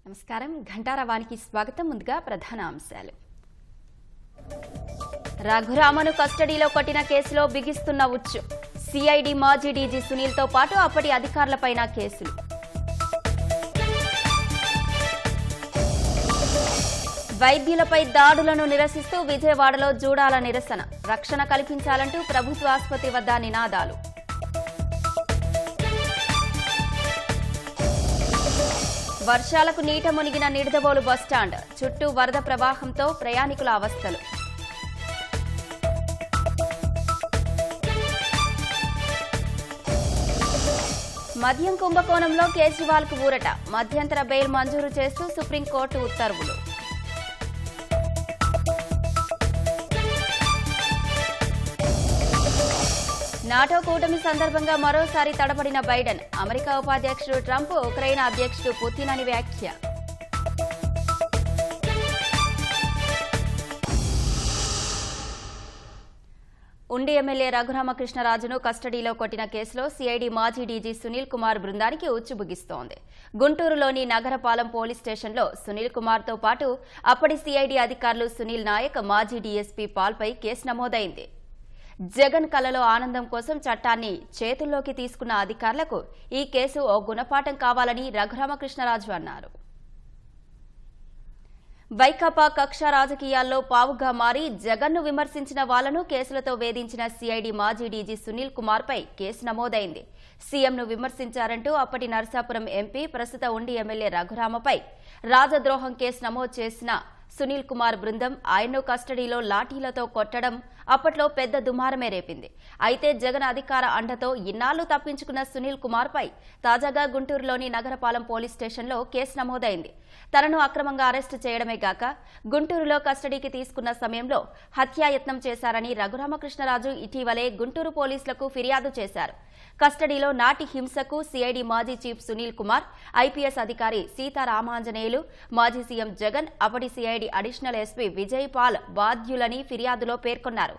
నమస్కారం. ఘంటారావానికి స్వాగతం. ముందుగా ప్రధాన అంశాలు. రఘురామను కస్టడీలో కొట్టిన కేసులో బిగిస్తున్న ఉచ్చు. సిఐడి మాజీ డీజీ సునీల్తో పాటు అప్పటి అధికారులపైన కేసులు. వైద్యులపై దాడులను నిరసిస్తూ విజయవాడలో జూడాల నిరసన. రక్షణ కల్పించాలంటూ ప్రభుత్వ ఆసుపత్రి వద్ద నినాదాలు. వర్షాలకు నీట మునిగిన నిడదవోలు బస్టాండ్. చుట్టూ వరద ప్రవాహంతో ప్రయాణికుల అవస్థలు. మద్యం కుంభకోణంలో కేజ్రీవాల్కు ఊరట. మధ్యంతర బెయిల్ మంజూరు చేస్తూ సుప్రీంకోర్టు ఉత్తర్వులు. నాటో కూటమి సందర్భంగా మరోసారి తడబడిన బైడెన్. అమెరికా ఉపాధ్యక్షుడు ట్రంప్ ఉక్రెయిన్ అధ్యక్షుడు పుతిన్ అని వ్యాఖ్య. ఉండి ఎమ్మెల్యే రఘురామకృష్ణరాజును కస్టడీలో కొట్టిన కేసులో సిఐడి మాజీ డీజీ సునీల్ కుమార్ బృందానికి ఉచ్చుబుగిస్తోంది. గుంటూరులోని నగరపాలెం పోలీస్ స్టేషన్లో సునీల్ కుమార్తో పాటు అప్పటి సిఐడి అధికారులు సునీల్ నాయక్, మాజీ డీఎస్పీ పాల్పై కేసు నమోదైంది. జగన్ కలలో ఆనందం కోసం చట్టాన్ని చేతుల్లోకి తీసుకున్న అధికారులకు ఈ కేసు ఓ గుణపాఠం కావాలని రఘురామకృష్ణరాజు అన్నారు. వైకాపా కక్ష రాజకీయాల్లో పావుగా మారి జగన్ను విమర్శించిన వాళ్లను కేసులతో వేధించిన సిఐడి మాజీ డీజీ సునీల్ కుమార్పై కేసు నమోదైంది. సీఎంను విమర్శించారంటూ అప్పటి నరసాపురం ఎంపీ, ప్రస్తుత ఉండి ఎమ్మెల్యే రఘురామపై రాజద్రోహం కేసు నమోదు చేసిన సునీల్ కుమార్ బృందం ఆయన్ను కస్టడీలో లాఠీలతో కొట్టడం అప్పట్లో పెద్ద దుమారమే రేపింది. అయితే జగన్ అధికార అండతో ఇన్నాళ్లు తప్పించుకున్న సునీల్ కుమార్పై తాజాగా గుంటూరులోని నగరపాలెం పోలీస్ స్టేషన్లో కేసు నమోదైంది. తనను అక్రమంగా అరెస్టు చేయడమే కాక గుంటూరులో కస్టడీకి తీసుకున్న సమయంలో హత్యాయత్నం చేశారని రఘురామకృష్ణరాజు ఇటీవలే గుంటూరు పోలీసులకు ఫిర్యాదు చేశారు. కస్టడీలో నాటి హింసకు సిఐడి మాజీ చీఫ్ సునీల్ కుమార్, ఐపీఎస్ అధికారి సీతారామాంజనేయులు, మాజీ సీఎం జగన్, అప్పటి CID additional SP Vijay Paul బాధ్యులని ఫిర్యాదులో పేర్కొన్నారు.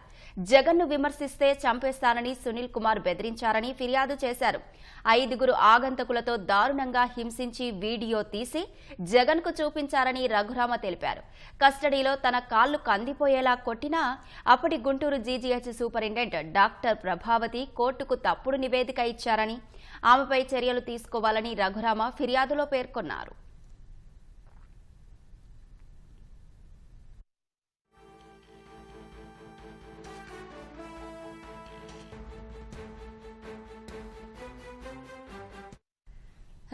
జగన్ను విమర్శిస్తే చంపేస్తానని సునీల్ కుమార్ బెదిరించారని ఫిర్యాదు చేశారు. 5 ఆగంతకులతో దారుణంగా హింసించి వీడియో తీసి జగన్కు చూపించారని రఘురామ తెలిపారు. కస్టడీలో తన కాళ్లు కందిపోయేలా కొట్టినా అప్పటి Guntur GGH superintendent doctor Prabhavati కోర్టుకు తప్పుడు నివేదిక ఇచ్చారని, ఆమెపై చర్యలు తీసుకోవాలని రఘురామ ఫిర్యాదులో పేర్కొన్నారు.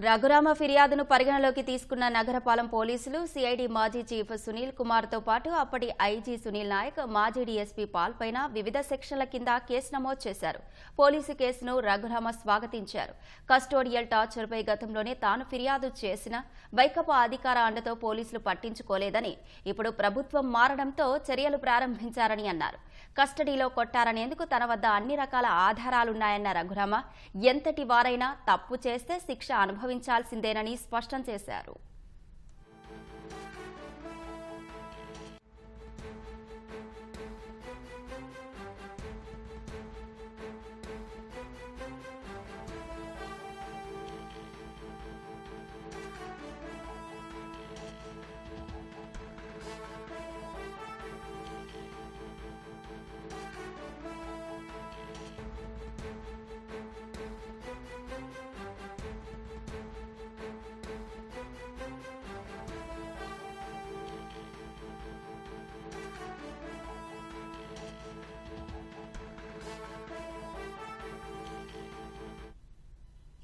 రఘురామ ఫిర్యాదును పరిగణలోకి తీసుకున్న నగరపాలెం పోలీసులు సిఐడి మాజీ చీఫ్ సునీల్ కుమార్తో పాటు అప్పటి ఐజీ సునీల్ నాయక్, మాజీ డీఎస్పీ పాల్ పైన వివిధ సెక్షన్ల కింద కేసు నమోదు చేశారు. పోలీసు కేసును రఘురామ స్వాగతించారు. కస్టోడియల్ టార్చర్పై గతంలోనే తాను ఫిర్యాదు చేసిన వైకాపా అధికార అండతో పోలీసులు పట్టించుకోలేదని, ఇప్పుడు ప్రభుత్వం మారడంతో చర్యలు ప్రారంభించారని అన్నారు. కస్టడీలో కొట్టారనేందుకు తన వద్ద అన్ని రకాల ఆధారాలున్నాయన్న రఘురామ, ఎంతటి వారైనా తప్పు చేస్తే శిక్ష అనుభవించాల్సిందేనని స్పష్టం చేశారు.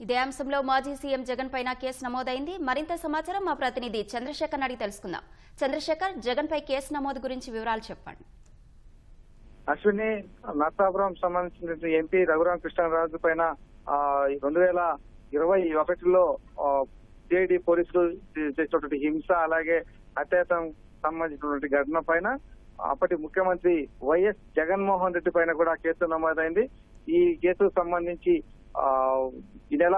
ఇదే అంశంలో మాజీ సీఎం జగన్ పైన కేసు నమోదైంది. మరింత సమాచారం మా ప్రతినిధి చంద్రశేఖర్ అడిగి తెలుసుకుందాం. చంద్రశేఖర్, జగన్ పై కేసు నమోదు గురించి వివరాలు చెప్పండి. అశ్విని, నర్సాపురం సంబంధించిన ఎంపీ రఘురామకృష్ణరాజు పైన 2021లో సిఐడి పోలీసులు చేసినటువంటి హింస, అలాగే హత్యాయత్నం సంబంధించినటువంటి ఘటన పైన అప్పటి ముఖ్యమంత్రి వైఎస్ జగన్మోహన్ రెడ్డి పైన కూడా కేసు నమోదైంది. ఈ కేసుకు సంబంధించి ఈ నెల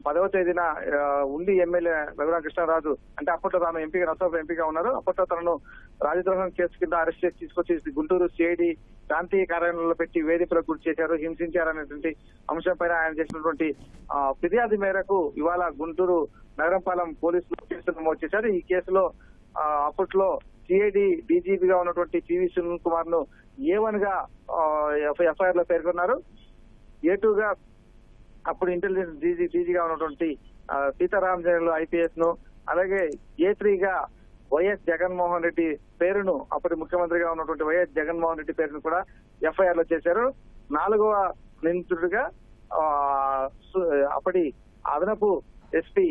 10వ తేదీన ఉండి ఎమ్మెల్యే రఘురామకృష్ణరాజు అంటే అప్పట్లో తాను ఎంపీగా నర్సాపురం ఎంపీగా ఉన్నారు. అప్పట్లో తనను రాజద్రోహం కేసు కింద అరెస్ట్ చేసి తీసుకొచ్చి గుంటూరు సిఐడి ప్రాంతీయ కార్యాలయంలో పెట్టి వేధింపులకు గురి చేశారు, హింసించారనేటువంటి అంశంపైన ఆయన చేసినటువంటి ఫిర్యాదు మేరకు ఇవాళ గుంటూరు నగరంపాలెం పోలీసులు కేసు నమోదు చేశారు. ఈ కేసులో అప్పట్లో సిఐడి డీజీపీగా ఉన్నటువంటి పివి సునీల్ కుమార్ ను A1 గా ఎఫ్ఐఆర్ లో పేర్కొన్నారు. A2 గా అప్పుడు ఇంటెలిజెన్స్ డీజీగా ఉన్నటువంటి సీతారామజనులు IPS ను, అలాగే A3 గా వైఎస్ జగన్మోహన్ రెడ్డి పేరును, అప్పటి ముఖ్యమంత్రిగా ఉన్నటువంటి వైఎస్ జగన్మోహన్ రెడ్డి పేరును కూడా ఎఫ్ఐఆర్ లో చేశారు. 4వ నిందితుడిగా అప్పటి అదనపు ఎస్పీ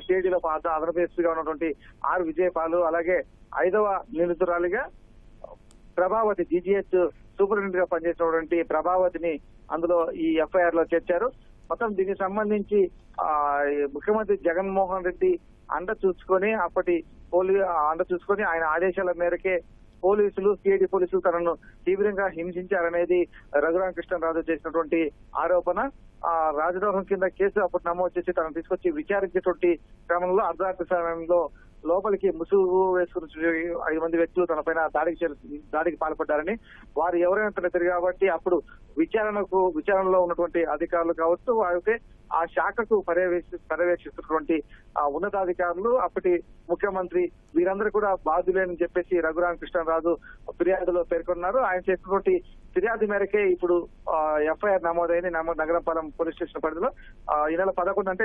సిఐడిలో అదనపు ఎస్పీగా ఉన్నటువంటి ఆర్ విజయపాలు, అలాగే 5వ నిందితురాలిగా ప్రభావతి GGH సూపరింటెండెంట్ గా పనిచేసినటువంటి ప్రభావతిని అందులో ఈ ఎఫ్ఐఆర్ లో చేర్చారు. మొత్తం దీనికి సంబంధించి ముఖ్యమంత్రి జగన్మోహన్ రెడ్డి అండ చూసుకొని ఆయన ఆదేశాల మేరకే పోలీసులు సిఐడి పోలీసులు తనను తీవ్రంగా హింసించారనేది రఘురామకృష్ణరాజు చేసినటువంటి ఆరోపణ. రాజద్రోహం కింద కేసు అప్పుడు నమోదు చేసి తనను తీసుకొచ్చి విచారించేటువంటి క్రమంలో అర్ధరాత్రి సమయంలో లోపలికి ముసుగు వేసుకుని 5 మంది వ్యక్తులు తనపైన దాడికి పాల్పడ్డారని, వారు ఎవరైనా తన తెలియదు కాబట్టి అప్పుడు విచారణలో ఉన్నటువంటి అధికారులు కావచ్చు, వారికి ఆ శాఖకు పర్యవేక్షిస్తున్నటువంటి ఉన్నతాధికారులు, అప్పటి ముఖ్యమంత్రి వీరందరూ కూడా బాధ్యులేనని చెప్పేసి రఘురామకృష్ణరాజు ఫిర్యాదులో పేర్కొన్నారు. ఆయన చేసినటువంటి ఫిర్యాదు మేరకే ఇప్పుడు ఎఫ్ఐఆర్ నమోదైంది నగరంపాలెం పోలీస్ స్టేషన్ పరిధిలో. ఈ నెల 11 అంటే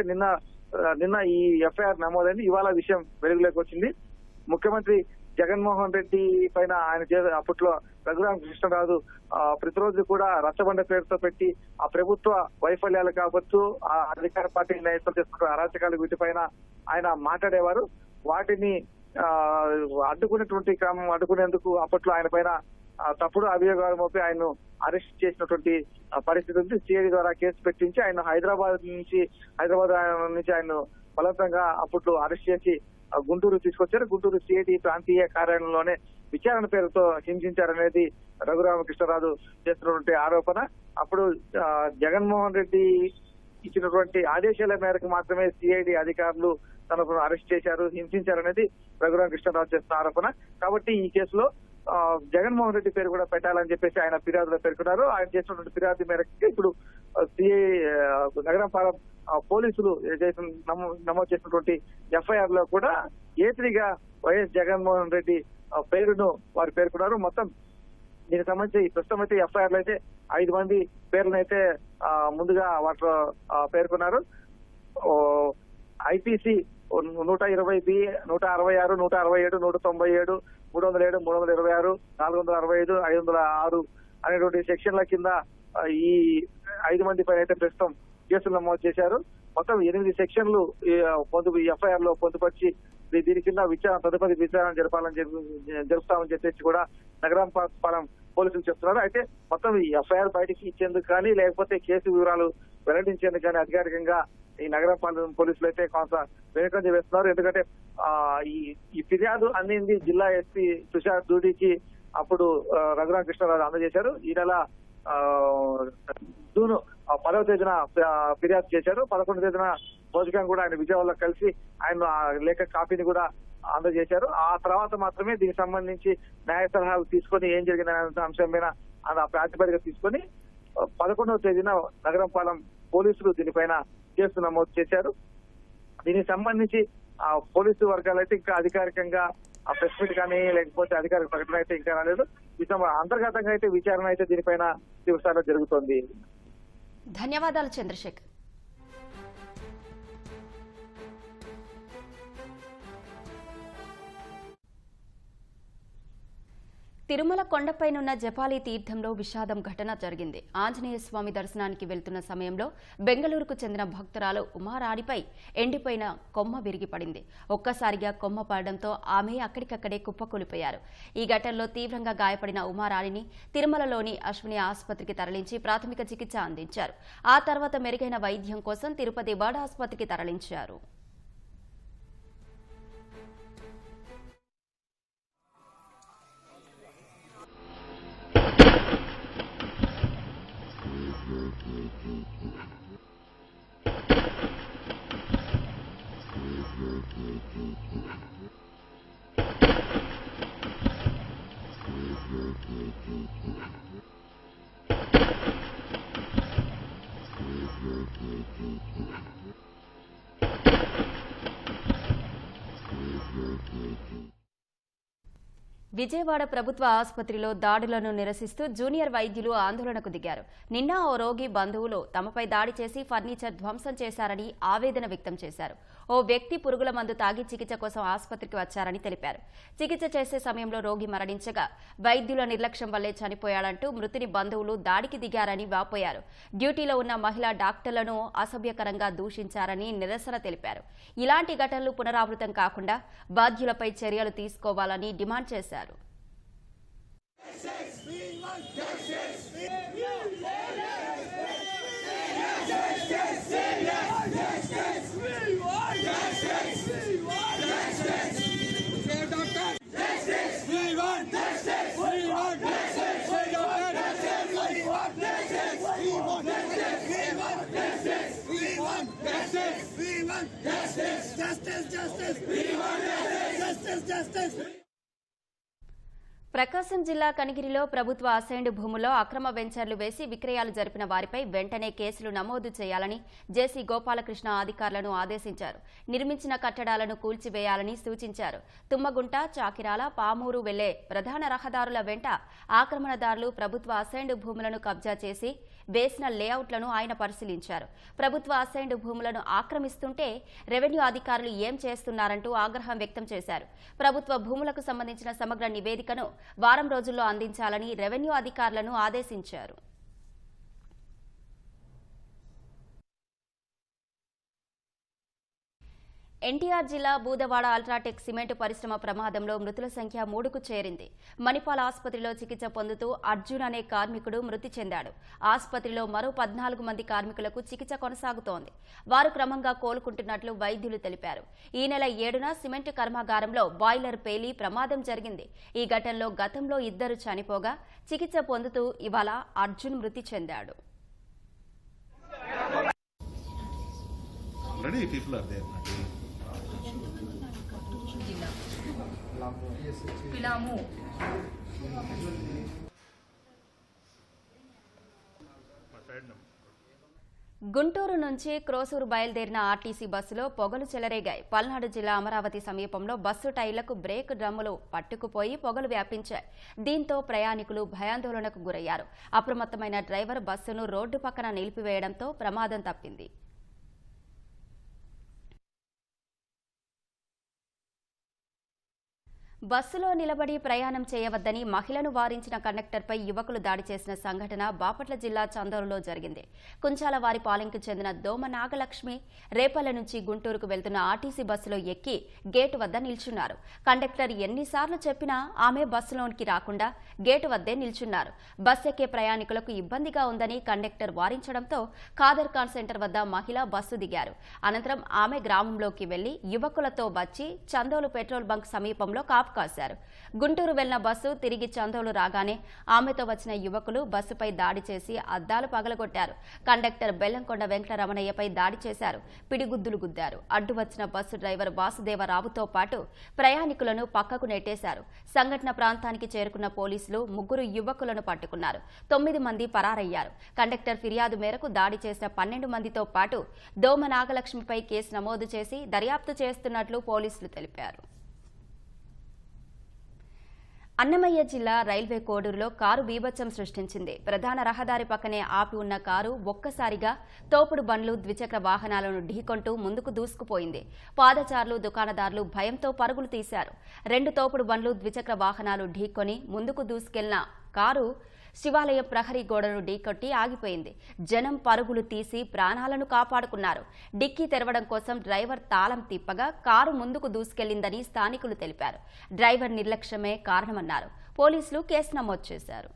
నిన్న ఈ ఎఫ్ఐఆర్ నమోదైంది. ఇవాళ విషయం వెలుగులోకి వచ్చింది. ముఖ్యమంత్రి జగన్మోహన్ రెడ్డి పైన ఆయన అప్పట్లో రఘురామకృష్ణరాజు ప్రతిరోజు కూడా రచ్చబండ పేరుతో పెట్టి ఆ ప్రభుత్వ వైఫల్యాలు కావచ్చు, ఆ అధికార పార్టీ నేతలు చేస్తున్న అరాచకాలు వీటిపైన ఆయన మాట్లాడేవారు. వాటిని అడ్డుకునేందుకు అప్పట్లో ఆయన పైన తప్పుడు అభియోగాలు మోపి ఆయన్ను అరెస్ట్ చేసినటువంటి పరిస్థితి ఉంది. సిఐడి ద్వారా కేసు పెట్టించి ఆయన హైదరాబాద్ నుంచి ఆయన బలవంతంగా అప్పట్లో అరెస్ట్ చేసి గుంటూరు తీసుకొచ్చారు. గుంటూరు సిఐడి ప్రాంతీయ కార్యాలయంలోనే విచారణ పేరుతో హింసించారనేది రఘురామకృష్ణరాజు చేస్తున్నటువంటి ఆరోపణ. అప్పుడు జగన్మోహన్ రెడ్డి ఇచ్చినటువంటి ఆదేశాల మేరకు మాత్రమే సిఐడి అధికారులు తనకు అరెస్ట్ చేశారు, హింసించారనేది రఘురామకృష్ణరాజు చేస్తున్న ఆరోపణ. కాబట్టి ఈ కేసులో జగన్మోహన్ రెడ్డి పేరు కూడా పెట్టాలని చెప్పేసి ఆయన ఫిర్యాదులో పేర్కొన్నారు. ఆయన చేసినటువంటి ఫిర్యాదు మేరకు ఇప్పుడు నగరంపాలెం పోలీసులు నమోదు చేసినటువంటి ఎఫ్ఐఆర్ లో కూడా A3 గా వైఎస్ జగన్మోహన్ రెడ్డి పేరును వారు పేర్కొన్నారు. మొత్తం దీనికి సంబంధించి ప్రస్తుతం అయితే ఎఫ్ఐఆర్ లో అయితే 5 మంది పేర్లనైతే ముందుగా వాటిలో పేర్కొన్నారు. IPC 120B, 166, 167, 197, 307, 326, 465, 506 అనేటువంటి సెక్షన్ల కింద ఈ 5 మంది పైన అయితే ప్రస్తుతం కేసులు నమోదు చేశారు. మొత్తం 8 సెక్షన్లు ఎఫ్ఐఆర్ లో పొందుపరిచి దీని కింద తదుపరి విచారణ జరుపుతామని చెప్పేసి కూడా నగరంపాలెం పోలీసులు చెప్తున్నారు. అయితే మొత్తం ఈ ఎఫ్ఐఆర్ బయటికి ఇచ్చేందుకు కానీ లేకపోతే కేసు వివరాలు వెల్లడించేందుకు కానీ అధికారికంగా ఈ నగరంపాలెం పోలీసులు అయితే కొంత వెనుకంజ వేస్తున్నారు. ఎందుకంటే ఈ ఫిర్యాదు అందింది జిల్లా ఎస్పీ తుషార్ దూడికి అప్పుడు రఘురామకృష్ణరాజు అందజేశారు. ఈ నెల జూన్ 10వ తేదీన ఫిర్యాదు చేశారు. 11వ తేదీన భౌతికంగా కూడా ఆయన విజయవాడలో కలిసి ఆయన లేఖ కాపీని కూడా అందజేశారు. ఆ తర్వాత మాత్రమే దీనికి సంబంధించి న్యాయ సలహాలు తీసుకొని ఏం జరిగిందనే అంశం మీద ప్రాతిపదిక తీసుకొని 11వ తేదీన నగరంపాలెం పోలీసులు దీనిపైన కేసు నమోదు చేశారు. దీనికి సంబంధించి పోలీసు వర్గాలు అయితే ఇంకా అధికారికంగా ప్రెస్ మీట్ కానీ లేకపోతే అధికారిక ప్రకటన అయితే ఇంకా రాలేదు. అంతర్గతంగా అయితే విచారణ అయితే దీనిపైన తీవ్రస్థాయిలో జరుగుతోంది. ధన్యవాదాలు చంద్రశేఖర్. తిరుమల కొండపైనున్న జపాలి తీర్థంలో విషాదం ఘటన జరిగింది. ఆంజనేయ స్వామి దర్శనానికి వెళ్తున్న సమయంలో బెంగళూరుకు చెందిన భక్తురాలు ఉమారాణిపై ఎండిపోయిన కొమ్మ విరిగి పడింది. ఒక్కసారిగా కొమ్మ పడడంతో ఆమె అక్కడికక్కడే కుప్పకూలిపోయారు. ఈ ఘటనలో తీవ్రంగా గాయపడిన ఉమారాణిని తిరుమలలోని అశ్విని ఆసుపత్రికి తరలించి ప్రాథమిక చికిత్స అందించారు. ఆ తర్వాత మెరుగైన వైద్యం కోసం తిరుపతి బర్డ్ ఆసుపత్రికి తరలించారు. విజయవాడ ప్రభుత్వ ఆసుపత్రిలో దాడులను నిరసిస్తూ జూనియర్ వైద్యులు ఆందోళనకు దిగారు. నిన్న ఓ రోగి బంధువులు తమపై దాడి చేసి ఫర్నిచర్ ధ్వంసం చేశారని ఆవేదన వ్యక్తం చేశారు. ఓ వ్యక్తి పురుగుల మందు తాగి చికిత్స కోసం ఆసుపత్రికి వచ్చారని తెలిపారు. చికిత్స చేసే సమయంలో రోగి మరణించగా వైద్యుల నిర్లక్ష్యం వల్లే చనిపోయాడంటూ మృతుని బంధువులు దాడికి దిగారని వాపోయారు. డ్యూటీలో ఉన్న మహిళా డాక్టర్లను అసభ్యకరంగా దూషించారని నిరసన తెలిపారు. ఇలాంటి ఘటనలు పునరావృతం కాకుండా బాధ్యులపై చర్యలు తీసుకోవాలని డిమాండ్ చేశారు. ప్రకాశం జిల్లా కనిగిరిలో ప్రభుత్వ అసైన్డ్ భూముల్లో అక్రమ వెంచర్లు వేసి విక్రయాలు జరిపిన వారిపై వెంటనే కేసులు నమోదు చేయాలని జేసీ గోపాలకృష్ణ అధికారులను ఆదేశించారు. నిర్మించిన కట్టడాలను కూల్చివేయాలని సూచించారు. తుమ్మగుంట, చాకిరాల, పామూరు వెళ్లే ప్రధాన రహదారుల వెంట ఆక్రమణదారులు ప్రభుత్వ అసైన్డ్ భూములను కబ్జా చేసి వేసిన లేఅవుట్లను ఆయన పరిశీలించారు. ప్రభుత్వ అసైన్డ్ భూములను ఆక్రమిస్తుంటే రెవెన్యూ అధికారులు ఏం చేస్తున్నారంటూ ఆగ్రహం వ్యక్తం చేశారు. ప్రభుత్వ భూములకు సంబంధించిన సమగ్ర నివేదికను వారం రోజుల్లో అందించాలని రెవెన్యూ అధికారులను ఆదేశించారు. ఎన్టీఆర్ జిల్లా బూదవాడ అల్ట్రాటెక్ సిమెంట్ పరిశ్రమ ప్రమాదంలో మృతుల సంఖ్య 3కు చేరింది. మణిపాల ఆసుపత్రిలో చికిత్స పొందుతూ అర్జున్ అనే కార్మికుడు మృతి చెందాడు. ఆసుపత్రిలో మరో 14 మంది కార్మికులకు చికిత్స కొనసాగుతోంది. వారు క్రమంగా కోలుకుంటున్నట్లు వైద్యులు తెలిపారు. ఈ నెల 7న సిమెంట్ కర్మాగారంలో బాయిలర్ పేలి ప్రమాదం జరిగింది. ఈ ఘటనలో గతంలో 2 చనిపోగా చికిత్స పొందుతూ ఇవాళ అర్జున్ మృతి చెందాడు. గుంటూరు నుంచి క్రోసూరు బయలుదేరిన ఆర్టీసీ బస్సులో పొగలు చెలరేగాయి. పల్నాడు జిల్లా అమరావతి సమీపంలో బస్సు టైర్లకు బ్రేక్ డ్రమ్ములు పట్టుకుపోయి పొగలు వ్యాపించాయి. దీంతో ప్రయాణికులు భయాందోళనకు గురయ్యారు. అప్రమత్తమైన డ్రైవర్ బస్సును రోడ్డు పక్కన నిలిపివేయడంతో ప్రమాదం తప్పింది. బస్సులో నిలబడి ప్రయాణం చేయవద్దని మహిళను వారించిన కండక్టర్పై యువకులు దాడి చేసిన సంఘటన బాపట్ల జిల్లా చందోలులో జరిగింది. కుంచాలవారిపాలెంకు చెందిన దోమ నాగలక్ష్మి రేపల్ల నుంచి గుంటూరుకు వెళ్తున్న ఆర్టీసీ బస్సులో ఎక్కి గేటు వద్ద నిల్చున్నారు. కండక్టర్ ఎన్నిసార్లు చెప్పినా ఆమె బస్సులోనికి రాకుండా గేటు వద్దే నిల్చున్నారు. బస్ ఎక్కే ప్రయాణికులకు ఇబ్బందిగా ఉందని కండక్టర్ వారించడంతో ఖాదర్ ఖాన్ సెంటర్ వద్ద మహిళ బస్సు దిగారు. అనంతరం ఆమె గ్రామంలోకి వెళ్లి యువకులతో వచ్చి చందోలు పెట్రోల్ బంక్ సమీపంలో కాశారు. గుంటూరు వెళ్లిన బస్సు తిరిగి చందోలు రాగానే ఆమెతో వచ్చిన యువకులు బస్సుపై దాడి చేసి అద్దాలు పగలగొట్టారు. కండక్టర్ బెల్లంకొండ వెంకటరమణయ్యపై దాడి చేశారు. పిడిగుద్దులు గుద్దారు. అడ్డు వచ్చిన బస్సు డ్రైవర్ వాసుదేవరావుతో పాటు ప్రయాణికులను పక్కకు నెట్టేశారు. సంఘటన ప్రాంతానికి చేరుకున్న పోలీసులు 3 యువకులను పట్టుకున్నారు. 9 మంది పరారయ్యారు. కండక్టర్ ఫిర్యాదు మేరకు దాడి చేసిన 12 మందితో పాటు దోమ నాగలక్ష్మిపై కేసు నమోదు చేసి దర్యాప్తు చేస్తున్నట్లు పోలీసులు తెలిపారు. అన్నమయ్య జిల్లా రైల్వే కోడూరులో కారు బీభత్సం సృష్టించింది. ప్రధాన రహదారి పక్కనే ఆపి ఉన్న కారు ఒక్కసారిగా తోపుడు బండ్లు, ద్విచక్ర వాహనాలను ఢీకొంటూ ముందుకు దూసుకుపోయింది. పాదచారులు, దుకాణదారులు భయంతో పరుగులు తీశారు. 2 తోపుడు బండ్లు, ద్విచక్ర వాహనాలు ఢీకొని ముందుకు దూసుకెళ్లిన కారు శివాలయం ప్రహరీ గోడను ఢీకొట్టి ఆగిపోయింది. జనం పరుగులు తీసి ప్రాణాలను కాపాడుకున్నారు. డిక్కీ తెరవడం కోసం డ్రైవర్ తాళం తిప్పగా కారు ముందుకు దూసుకెళ్లిందని స్థానికులు తెలిపారు. డ్రైవర్ నిర్లక్ష్యమే కారణమన్నారు. పోలీసులు కేసు నమోదు చేశారు.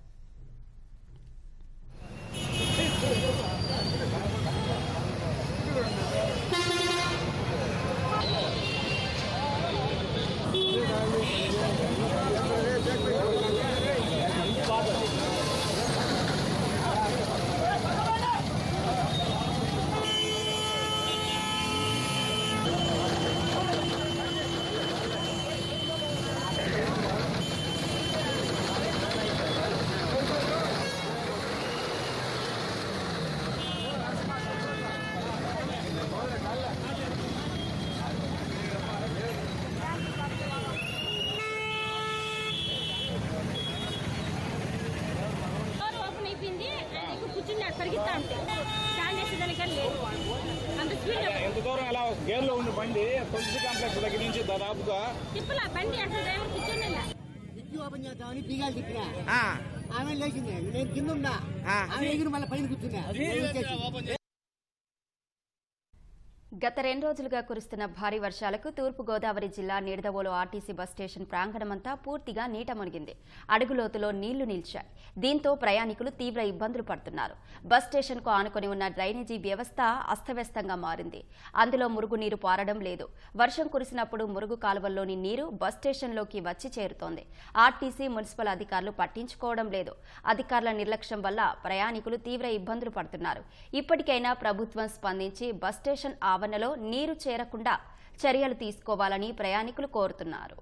పరిగెత్తా ఉంటే స్టాండ్ చేసేదానికి లేదు అంత స్పీడ్ ఎంత దూరం అలా గేర్లో ఉంది బండి పొలిటికల్ కాంప్లెక్స్ దగ్గర నుంచి దాదాపుగా తిప్పలా బండి అసలు డ్రైవర్ కూర్చొని డిక్కీ ఓపెన్ చేద్దామని బీగాలు తిప్పినా ఆమె లేచింది నేను కింద ఉన్నా ఆమె ఎగిరి మళ్ళీ పైన కూర్చున్నా. గత 2 రోజులుగా కురుస్తున్న భారీ వర్షాలకు తూర్పు గోదావరి జిల్లా నిడదవోలు ఆర్టీసీ బస్ స్టేషన్ ప్రాంగణమంతా పూర్తిగా నీట మునిగింది. అడుగులోతులో నీళ్లు నిలిచాయి. దీంతో ప్రయాణికులు తీవ్ర ఇబ్బందులు పడుతున్నారు. బస్ స్టేషన్కు ఆనుకొని ఉన్న డ్రైనేజీ వ్యవస్థ అస్తవ్యస్తంగా మారింది. అందులో మురుగునీరు పారడం లేదు. వర్షం కురిసినప్పుడు మురుగు కాలువల్లోని నీరు బస్ స్టేషన్లోకి వచ్చి చేరుతోంది. ఆర్టీసీ మున్సిపల్ అధికారులు పట్టించుకోవడం లేదు. అధికారుల నిర్లక్ష్యం వల్ల ప్రయాణికులు తీవ్ర ఇబ్బందులు పడుతున్నారు. ఇప్పటికైనా ప్రభుత్వం స్పందించి బస్ స్టేషన్ ఆవరణలో నీరు చేరకుండా చర్యలు తీసుకోవాలని ప్రయాణికులు కోరుతున్నారు.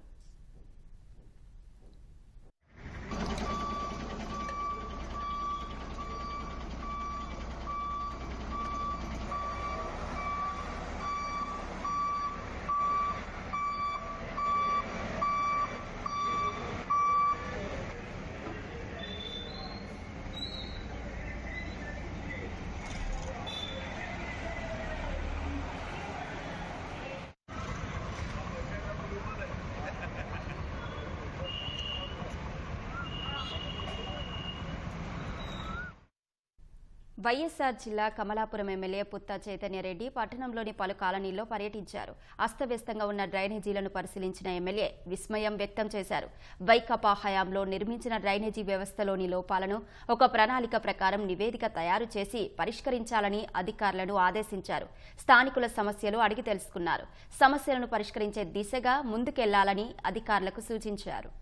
వైఎస్ఆర్ జిల్లా కమలాపురం ఎమ్మెల్యే పుత్త చైతన్యరెడ్డి పట్టణంలోని పలు కాలనీల్లో పర్యటించారు. అస్తవ్యస్తంగా ఉన్న డ్రైనేజీలను పరిశీలించిన ఎమ్మెల్యే విస్మయం వ్యక్తం చేశారు. వైకాపా హయాంలో నిర్మించిన డ్రైనేజీ వ్యవస్థలోని లోపాలను ఒక ప్రణాళిక ప్రకారం నివేదిక తయారు చేసి పరిష్కరించాలని అధికారులను ఆదేశించారు. స్థానికుల సమస్యలు అడిగి తెలుసుకున్నారు. సమస్యలను పరిష్కరించే దిశగా ముందుకెళ్లాలని అధికారులకు సూచించారు.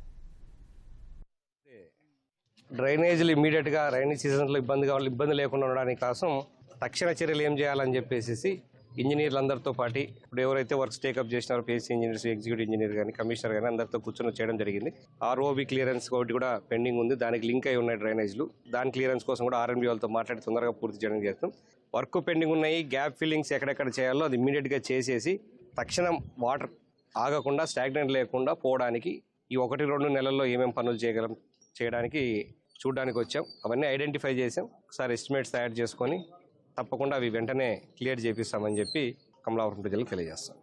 డ్రైనేజీలు ఇమీడియట్గా రైనీ సీజన్లో ఇబ్బంది లేకుండా ఉండడానికి కోసం తక్షణ చర్యలు ఏం చేయాలని చెప్పేసి ఇంజనీర్లందరితో పాటు ఇప్పుడు ఎవరైతే వర్క్స్ టేకప్ చేసినారో పిఎస్సీ ఇంజనీర్స్, ఎగ్జిక్యూటివ్ ఇంజనీర్ కానీ, కమిషనర్ కానీ అందరితో కూర్చొని చేయడం జరిగింది. ఆర్ఓబి క్లియరెన్స్ ఒకటి కూడా పెండింగ్ ఉంది. దానికి లింక్ అయి ఉన్నాయి డ్రైనేజ్లు. దాని క్లియరెన్స్ కోసం కూడా ఆర్ఎండ్బి వాళ్ళతో మాట్లాడి తొందరగా పూర్తి చేయడం చేస్తాం. వర్క్ పెండింగ్ ఉన్నాయి. గ్యాప్ ఫిల్లింగ్స్ ఎక్కడెక్కడ చేయాలో అది ఇమీడియట్గా చేసేసి తక్షణం వాటర్ ఆగకుండా స్టాగ్నెంట్ లేకుండా పోవడానికి ఈ 1-2 నెలల్లో ఏమేమి పనులు చేయడానికి చూడడానికి వచ్చాం. అవన్నీ ఐడెంటిఫై చేసాం. ఒకసారి ఎస్టిమేట్స్ తయారు చేసుకొని తప్పకుండా అవి వెంటనే క్లియర్ చేపిస్తామని చెప్పి కమలాపురం ప్రజలకు తెలియజేస్తాం.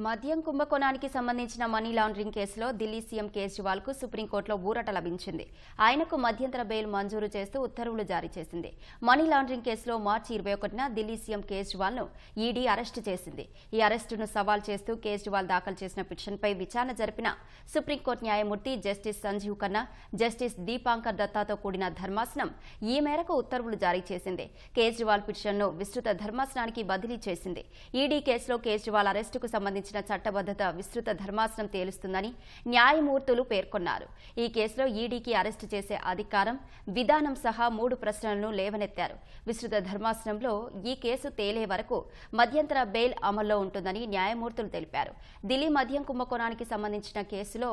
మద్యం కుంభకోణానికి సంబంధించిన మనీ లాండరింగ్ కేసులో ఢిల్లీ సీఎం కేజ్రీవాల్ కు సుప్రీంకోర్టులో ఊరట లభించింది. ఆయనకు మధ్యంతర బెయిల్ మంజూరు చేస్తూ ఉత్తర్వులు జారీ చేసింది. మనీ లాండరింగ్ కేసులో మార్చి 21న ఢిల్లీ సీఎం కేజ్రీవాల్ ను ఈడీ అరెస్టు చేసింది. ఈ అరెస్టును సవాల్ చేస్తూ కేజ్రీవాల్ దాఖలు చేసిన పిటిషన్పై విచారణ జరిపిన సుప్రీంకోర్టు న్యాయమూర్తి జస్టిస్ సంజీవ్ ఖన్నా, జస్టిస్ దీపాంకర్ దత్తాతో కూడిన ధర్మాసనం ఈ మేరకు ఉత్తర్వులు జారీ చేసింది. కేజ్రీవాల్ పిటిషన్ను విస్తృత ధర్మాసనానికి బదిలీ చేసింది. ఈడీ కేసులో కేజ్రీవాల్ అరెస్టుకు సంబంధించిన చట్టబద్ధత విస్తృత ధర్మాసనం తేలుస్తుందని న్యాయమూర్తులు పేర్కొన్నారు. ఈ కేసులో ఈడీకి అరెస్టు చేసే అధికారం, విధానం సహా 3 ప్రశ్నలను లేవనెత్తారు. విస్తృత ధర్మాసనంలో ఈ కేసు తేలే వరకు మధ్యంతర బెయిల్ అమల్లో ఉంటుందని న్యాయమూర్తులు తెలిపారు. ఢిల్లీ మద్యం కుంభకోణానికి సంబంధించిన కేసులో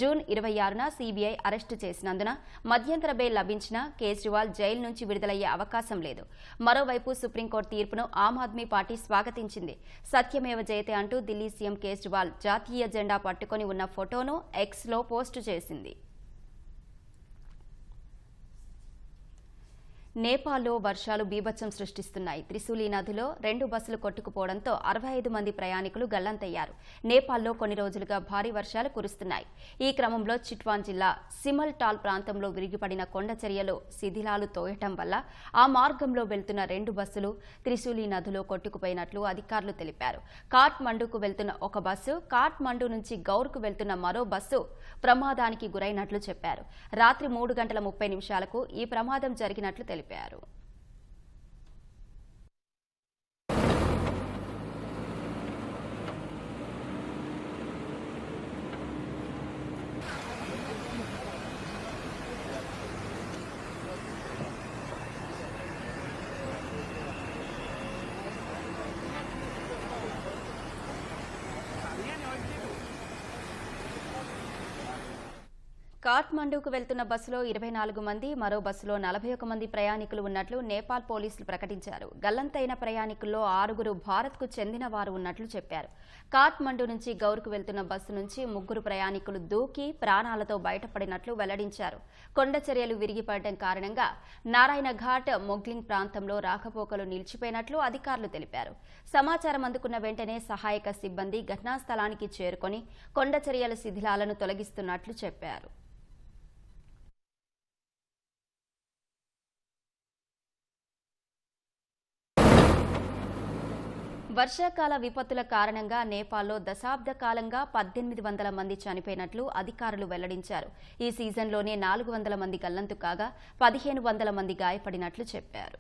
జూన్ 26న సీబీఐ అరెస్టు చేసినందున మధ్యంతర బెయిల్ లభించినా కేజ్రీవాల్ జైలు నుంచి విడుదలయ్యే అవకాశం లేదు. మరోవైపు సుప్రీంకోర్టు తీర్పును ఆమ్ ఆద్మీ పార్టీ స్వాగతించింది. సత్యమేవ జయతే అంటూ ఢిల్లీ సీఎం కేజ్రీవాల్ జాతీయ జెండా పట్టుకొని ఉన్న ఫోటోను ఎక్స్లో పోస్టు చేసింది. నేపాల్లో వర్షాలు బీభత్సం సృష్టిస్తున్నాయి. త్రిశూలి నదిలో 2 బస్సులు కొట్టుకుపోవడంతో 65 మంది ప్రయాణికులు గల్లంతయ్యారు. నేపాల్లో కొన్ని రోజులుగా భారీ వర్షాలు కురుస్తున్నాయి. ఈ క్రమంలో చిట్వాన్ జిల్లా సిమల్ టాల్ ప్రాంతంలో విరిగిపడిన కొండ చర్యలు శిథిలాలు తోయటం వల్ల ఆ మార్గంలో వెళ్తున్న 2 బస్సులు త్రిశూలి నదిలో కొట్టుకుపోయినట్లు అధికారులు తెలిపారు. కాఠ్మండూకు వెళ్తున్న ఒక బస్సు, కాఠ్మండూ నుంచి గౌర్కు వెళ్తున్న మరో బస్సు ప్రమాదానికి గురైనట్లు చెప్పారు. రాత్రి 3:30 ఈ ప్రమాదం జరిగినట్లు తెలిపారు. కాఠ్మండూకు వెళ్తున్న బస్సులో 24 మంది, మరో బస్సులో 41 మంది ప్రయాణికులు ఉన్నట్లు నేపాల్ పోలీసులు ప్రకటించారు. గల్లంతైన ప్రయాణికుల్లో 6 భారత్కు చెందిన వారు ఉన్నట్లు చెప్పారు. కాఠ్మండూ నుంచి గౌర్కు వెళ్తున్న బస్సు నుంచి 3 ప్రయాణికులు దూకి ప్రాణాలతో బయటపడినట్లు వెల్లడించారు. కొండచర్యలు విరిగిపడడం కారణంగా నారాయణ ఘాట్, మొగ్లింగ్ ప్రాంతంలో రాకపోకలు నిలిచిపోయినట్లు అధికారులు తెలిపారు. సమాచారం అందుకున్న వెంటనే సహాయక సిబ్బంది ఘటనా స్థలానికి చేరుకొని కొండచర్యల శిథిలాలను తొలగిస్తున్నట్లు చెప్పారు. వర్షాకాల విపత్తుల కారణంగా నేపాల్లో దశాబ్ద కాలంగా 1800 మంది చనిపోయినట్లు అధికారులు వెల్లడించారు. ఈ సీజన్లోనే 400 మంది గల్లంతు కాగా 1500 మంది గాయపడినట్లు చెప్పారు.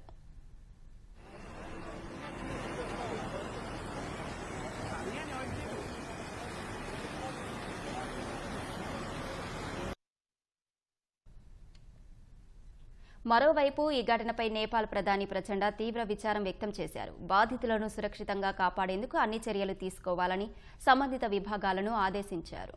మరోవైపు ఈ ఘటనపై నేపాల్ ప్రధాని ప్రచండ తీవ్ర విచారం వ్యక్తం చేశారు. బాధితులను సురక్షితంగా కాపాడేందుకు అన్ని చర్యలు తీసుకోవాలని సంబంధిత విభాగాలను ఆదేశించారు.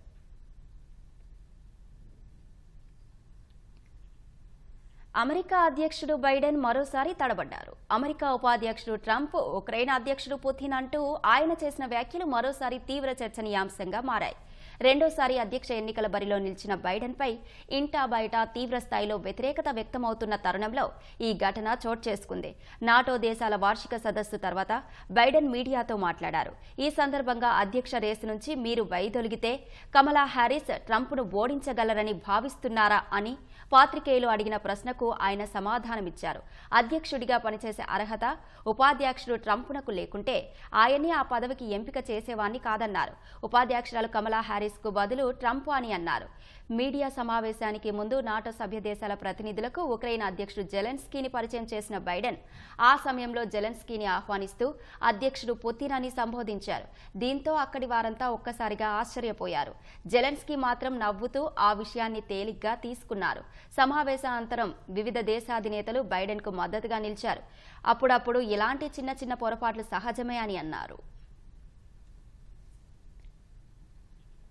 అమెరికా అధ్యక్షుడు బైడెన్ మరోసారి తడబడ్డారు. అమెరికా ఉపాధ్యక్షుడు ట్రంప్, ఉక్రెయిన్ అధ్యక్షుడు పుతిన్ అంటూ ఆయన చేసిన వ్యాఖ్యలు మరోసారి తీవ్ర చర్చనీయాంశంగా మారాయి. రెండోసారి అధ్యక్ష ఎన్నికల బరిలో నిలిచిన బైడెన్పై ఇంటా బయట తీవ్ర స్థాయిలో వ్యతిరేకత వ్యక్తమవుతున్న తరుణంలో ఈ ఘటన చోటు చేసుకుంది. నాటో దేశాల వార్షిక సదస్సు తర్వాత బైడెన్ మీడియాతో మాట్లాడారు. ఈ సందర్భంగా అధ్యక్ష రేసు నుంచి మీరు వైదొలిగితే కమలా హ్యారిస్ ట్రంప్ను ఓడించగలరని భావిస్తున్నారా అని పాత్రికేయులు అడిగిన ప్రశ్నకు ఆయన సమాధానమిచ్చారు. అధ్యక్షుడిగా పనిచేసే అర్హత ఉపాధ్యక్షుడు ట్రంప్నకు లేకుంటే ఆయనే ఆ పదవికి ఎంపిక చేసేవాణ్ణి కాదన్నారు. ఉపాధ్యక్షురాలు కమలా హ్యారిస్ కు బదులు ట్రంప్ అని అన్నారు. మీడియా సమావేశానికి ముందు నాటో సభ్య దేశాల ప్రతినిధులకు ఉక్రెయిన్ అధ్యక్షుడు జెలెన్స్కీని పరిచయం చేసిన బైడెన్ ఆ సమయంలో జెలెన్స్కీని ఆహ్వానిస్తూ అధ్యక్షుడు పుతిన్ అని సంబోధించారు. దీంతో అక్కడి వారంతా ఒక్కసారిగా ఆశ్చర్యపోయారు. జెలెన్స్కీ మాత్రం నవ్వుతూ ఆ విషయాన్ని తేలిగ్గా తీసుకున్నారు. సమావేశానంతరం వివిధ దేశాధినేతలు బైడెన్కు మద్దతుగా నిలిచారు. అప్పుడప్పుడు ఇలాంటి చిన్న చిన్న పొరపాట్లు సహజమే అని అన్నారు.